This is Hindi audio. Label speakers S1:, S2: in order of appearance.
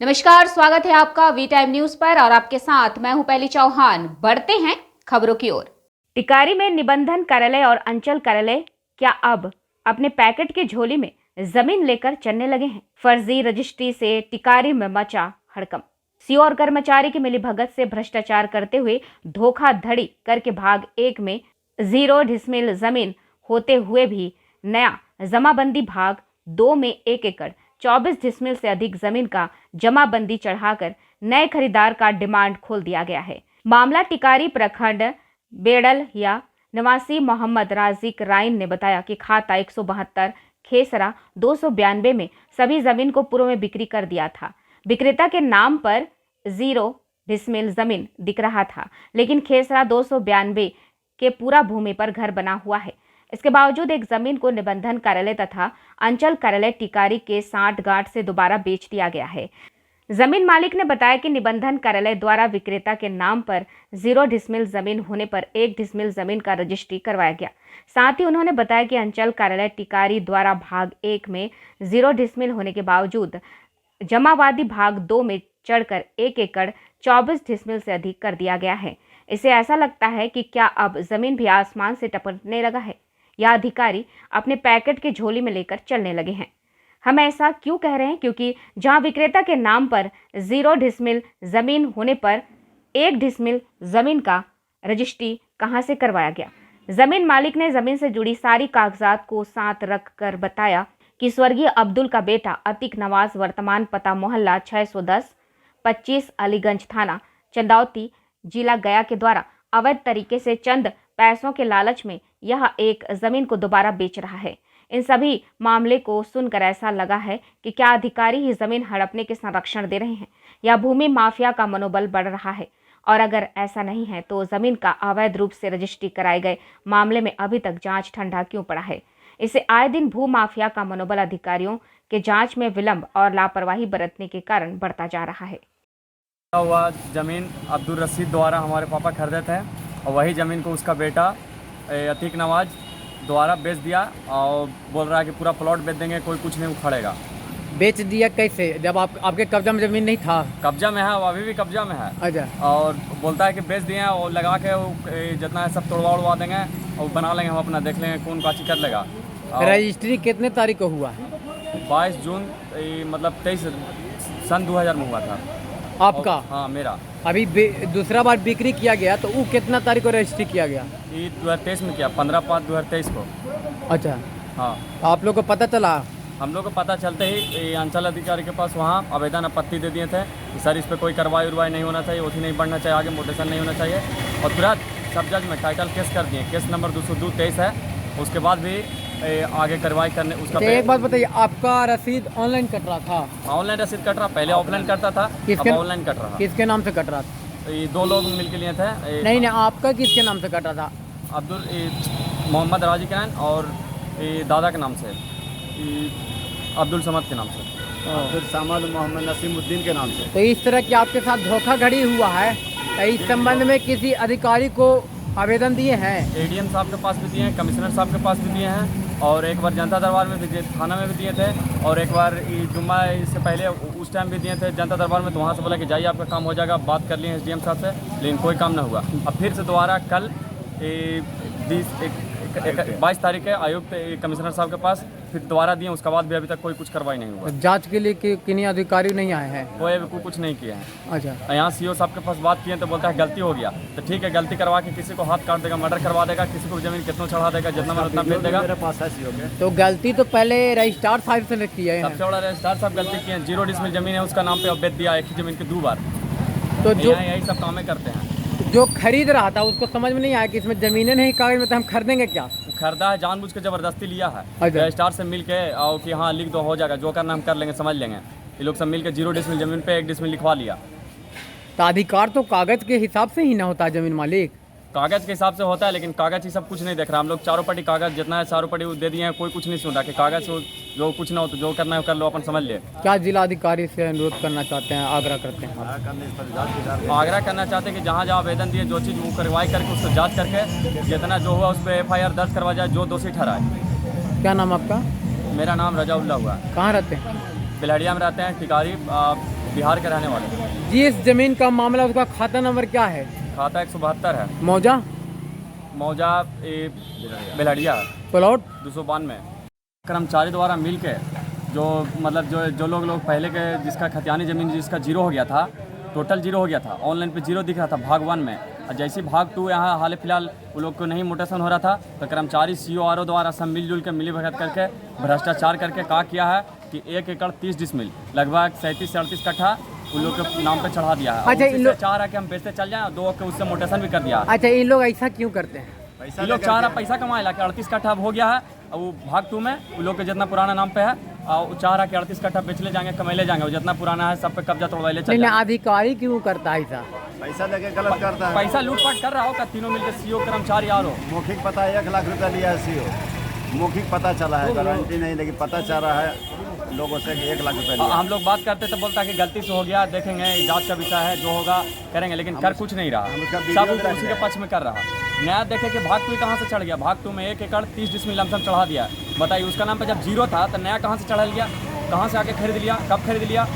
S1: नमस्कार, स्वागत है आपका वी टाइम न्यूज पर और आपके साथ मैं हूं पहली चौहान। बढ़ते हैं खबरों की ओर। टिकारी में निबंधन कार्यालय और अंचल कार्यालय क्या अब अपने पैकेट की झोली में जमीन लेकर चलने लगे हैं? फर्जी रजिस्ट्री से टिकारी में मचा हड़कंप। सीओ और कर्मचारी की मिलीभगत से भ्रष्टाचार करते हुए धोखाधड़ी करके भाग 1 में 0 डिसमिल जमीन होते हुए भी नया जमाबंदी भाग 2 में 1 एकड़ 24 डिसमिल से अधिक जमीन का जमाबंदी चढ़ाकर नए खरीदार का डिमांड खोल दिया गया है। मामला टिकारी प्रखंड बेड़लिया निवासी मोहम्मद राजिक राइन ने बताया कि खाता 172 खेसरा 292 में सभी जमीन को पूर्व में बिक्री कर दिया था। विक्रेता के नाम पर 0 डिसमिल जमीन दिख रहा था, लेकिन खेसरा 292 के पूरा भूमि पर घर बना हुआ है। इसके बावजूद एक जमीन को निबंधन कार्यालय तथा अंचल कार्यालय टिकारी के सांठगांठ से दोबारा बेच दिया गया है। जमीन मालिक ने बताया कि निबंधन कार्यालय द्वारा विक्रेता के नाम पर 0 डिसमिल जमीन होने पर 1 डिसमिल जमीन का रजिस्ट्री करवाया गया। साथ ही उन्होंने बताया कि अंचल कार्यालय टिकारी द्वारा भाग 1 में 0 डिसमिल होने के बावजूद जमावादी भाग 2 में चढ़कर 1 एकड़ 24 डिसमिल से अधिक कर दिया गया है। इसे ऐसा लगता है कि क्या अब जमीन भी आसमान से टपकने लगा है या अधिकारी अपने पैकेट की झोली में लेकर चलने लगे हैं। हम ऐसा क्यों कह रहे हैं? क्योंकि जहां विक्रेता के नाम पर 0 डिसमिल जमीन होने पर 1 डिसमिल जमीन का रजिस्ट्री कहां से करवाया गया? जमीन मालिक ने जमीन से जुड़ी सारी कागजात को साथ रखकर बताया कि स्वर्गीय अब्दुल का बेटा अतीक नवाज वर्तमान पता मोहल्ला 610 25 अलीगंज थाना चंदौती जिला गया के द्वारा अवैध तरीके से चंद पैसों के लालच में यह एक जमीन को दोबारा बेच रहा है। इन सभी मामले को सुनकर ऐसा लगा है कि क्या अधिकारी ही जमीन हड़पने के संरक्षण दे रहे हैं या भूमि माफिया का मनोबल बढ़ रहा है? और अगर ऐसा नहीं है तो जमीन का अवैध रूप से रजिस्ट्री कराए गए मामले में अभी तक जांच ठंडा क्यों पड़ा है? इसे आए दिन भू माफिया का मनोबल अधिकारियों के जांच में विलंब और लापरवाही बरतने के कारण बढ़ता जा रहा है।
S2: हुआ जमीन अब्दुल रशीद द्वारा हमारे पापा खरीदे थे और वही ज़मीन को उसका बेटा अतीक नवाज द्वारा बेच दिया और बोल रहा है कि पूरा प्लॉट बेच देंगे, कोई कुछ नहीं उखड़ेगा।
S3: बेच दिया कैसे? जब आपके कब्जा में ज़मीन नहीं था?
S2: कब्जा में है, वो अभी भी कब्जा में है।
S3: अच्छा।
S2: और बोलता है कि बेच दिए हैं और लगा के जितना है सब तोड़वा उड़वा देंगे और बना लेंगे, हम अपना देख लेंगे कौन काची कर लेगा।
S3: रजिस्ट्री कितने तारीख को हुआ?
S2: 22 जून मतलब 23 सन 2000 में हुआ था
S3: आपका?
S2: हाँ, मेरा।
S3: अभी दूसरा बार बिक्री किया गया तो वो कितना तारीख को रजिस्ट्री किया गया?
S2: ये 2023 में किया, 15/5/2023 को।
S3: अच्छा।
S2: हाँ,
S3: तो आप लोग को पता चला?
S2: हम लोग को पता चलते ही अंचल अधिकारी के पास वहाँ आवेदन आपत्ति दे दिए थे कि सर इस पर कोई कार्रवाई उर्वाई नहीं होना चाहिए, ओथी नहीं बढ़ना चाहिए, आगे मोटेशन नहीं होना चाहिए। और तुरंत सब जज में टाइटल केस कर दिए। केस नंबर 202-23 है। उसके बाद भी आगे कार्रवाई करने उसका।
S3: एक बात बताइए, आपका रसीद ऑनलाइन कट रहा था?
S2: ऑनलाइन रसीद कट रहा, पहले ऑफलाइन करता था, अब ऑनलाइन कट रहा।
S3: किसके नाम से कट रहा था?
S2: ये 2 लोग मिल के लिए थे।
S3: नहीं, आपका किसके नाम से कट रहा था?
S2: अब्दुल मोहम्मद राजिक राइन और दादा के नाम से अब्दुल समद के नाम से,
S4: अब्दुल समद मोहम्मद नसीमुद्दीन के नाम से।
S3: तो इस तरह की आपके साथ धोखाधड़ी हुआ है, तो इस संबंध में किसी अधिकारी को आवेदन दिए हैं?
S2: एडीएम साहब के पास भी दिए हैं, कमिश्नर साहब के पास भी दिए हैं और एक बार जनता दरबार में भी थाना में भी दिए थे और एक बार जुम्मा इससे पहले उस टाइम भी दिए थे जनता दरबार में। तो वहाँ से बोला कि जाइए आपका काम हो जाएगा, बात कर लिए एसडीएम साहब से, लेकिन कोई काम ना हुआ। अब फिर से दोबारा कल 22 तारीख है आयुक्त कमिश्नर साहब के पास फिर दोबारा दिए, उसके बाद भी अभी तक कोई कुछ कार्रवाई नहीं हुआ।
S3: जांच के लिए किन्हीं अधिकारी नहीं आए हैं?
S2: कोई अभी कुछ नहीं किया है।
S3: अच्छा।
S2: यहाँ सीओ साहब के पास बात किए तो बोलता है गलती हो गया, तो ठीक है, गलती करवा के किसी को हाथ काट देगा, मर्डर करवा देगा, किसी को जमीन कितना चढ़ा देगा, जितना मन उतना बेच देगा।
S4: मेरे पास है सीओ के।
S3: तो गलती तो पहले रजिस्ट्रार साहब से की है।
S2: सबसे बड़ा रजिस्ट्रार साहब गलती किए हैं। 0 डिसमिल जमीन है उसका नाम पे अब बेच दिया, एक ही जमीन की 2 बार।
S3: तो जो
S2: यही सब कामें करते हैं।
S3: जो खरीद रहा था उसको समझ में नहीं आया कि इसमें जमीनें नहीं कागज में, तो हम खरीदेंगे क्या?
S2: खरीदा है, जानबूझ के जबरदस्ती लिया है।
S3: अच्छा।
S2: रजिस्ट्रार से मिल के आओ कि हाँ लिख दो, हो जाएगा, जो करना हम कर लेंगे, समझ लेंगे। ये लोग सब मिल के 0 डिसमिल जमीन पे 1 डिसमिल लिखवा लिया।
S3: तो अधिकार तो कागज के हिसाब से ही ना होता है जमीन मालिक?
S2: कागज के हिसाब से होता है, लेकिन कागज ही सब कुछ नहीं देख रहा। हम लोग चारों पट्टी कागज जितना है चारों पट्टी दे दिए हैं, कोई कुछ नहीं सुन रहा कि कागज जो कुछ ना हो तो जो करना है कर लो, अपन समझ ले।
S3: क्या जिला अधिकारी से अनुरोध करना चाहते हैं, आग्रह करते हैं?
S2: आग्रह करना चाहते हैं कि जहाँ जहाँ आवेदन दिए जो चीज़ वो कार्रवाई करके उसको जांच करके जितना जो हुआ उस पर FIR दर्ज करवा जाए, जो दोषी ठहराए।
S3: क्या नाम आपका?
S2: मेरा नाम रजाउल्ला हुआ।
S3: कहाँ रहते हैं?
S2: बिलहड़िया में रहते हैं, टिकारी बिहार के रहने वाले।
S3: जिस जमीन का मामला उसका खाता नंबर क्या है?
S2: खाता 172 है।
S3: मौजा
S2: मौजा बेलहड़िया
S3: प्लॉट
S2: 292। कर्मचारी द्वारा मिल के जो मतलब जो लोग पहले के जिसका खतियानी ज़मीन जिसका जीरो हो गया था, टोटल जीरो हो गया था, ऑनलाइन पे जीरो दिख रहा था भाग 1 में, और जैसे भाग 2 यहाँ हाल फिलहाल वो लोग को नहीं मोटेशन हो रहा था, तो कर्मचारी CORO द्वारा सब मिलजुल के मिली भगत करके भ्रष्टाचार करके क्या किया है कि 1 एकड़ 30 डिसमिल लगभग 37 से 38 कट्ठा उन लोग के नाम पे चढ़ा दिया है।
S3: अच्छा, इन लोग
S2: चाह रहा है कि हम बेचते चल जाएं, 2 के उससे मोटेशन भी कर दिया।
S3: अच्छा, इन लोग ऐसा क्यों करते हैं?
S2: ये लोग चाह रहा पैसा कमाए ला कि 38 कट्ठा अब हो गया है, और वो भाग 2 में उन लोग के जितना पुराना नाम पे है, और वो चाह रहा कि 38 कट्ठा बेच ले जाएंगे, कमा ले जाएंगे, वो जितना पुराना है सब पे कब्जा तोड़वा ले चल
S3: नहीं, अधिकारी क्यों करता है ऐसा?
S4: पैसा लेके गलत करता है।
S2: पैसा लूटपाट कर रहा होगा तीनों मिलकर CO कर्मचारी और
S4: मौखिक पता 1 लाख रुपया लिया है CO। मौखिक पता चला है, गारंटी नहीं, लेकिन पता चल रहा है लोगों से 1 लाख रुपया लिया।
S2: हम लोग बात करते तो बोलता कि गलती से हो गया, देखेंगे जांच का विषय है, जो होगा करेंगे, लेकिन कर कुछ नहीं रहा, सब उसी के पक्ष में कर रहा। नया देखे कि भाग 2 कहाँ से चढ़ गया, भाग 2 में 1 एकड़ 30 डिसमिल लमसम चढ़ा दिया। बताइए उसका नाम पे जब जीरो था तो नया कहाँ से चढ़ा लिया, कहाँ से आके खरीद लिया, कब खरीद लिया,